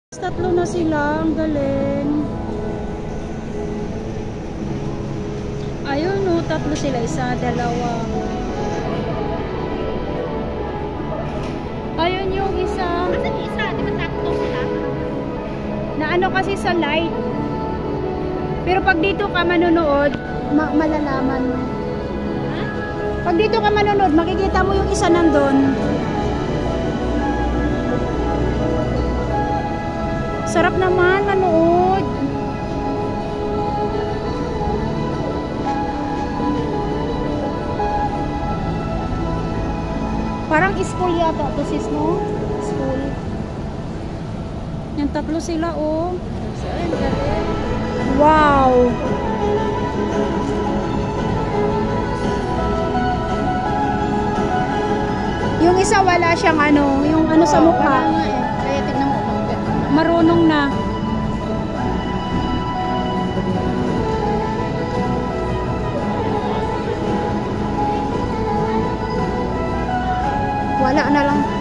Tatlo na sila, ang galing. Ayun no, tatlo sila, isa, dalawa. Ayun yung isa. Asan yung isa? Di ba tatlo sila? Na ano kasi sa light. Pero pag dito ka manonood, malalaman mo. Ha? Pag dito ka manonood, makikita mo yung isa nandun. Sarap naman manood. Parang school yata to, sis, no? School. Yung tatlo sila, oh. Wow! Yung isa wala siyang ano, yung ano sa mukha. Wala nga eh. Kaya tignan mo. Marunong na. Wala na lang.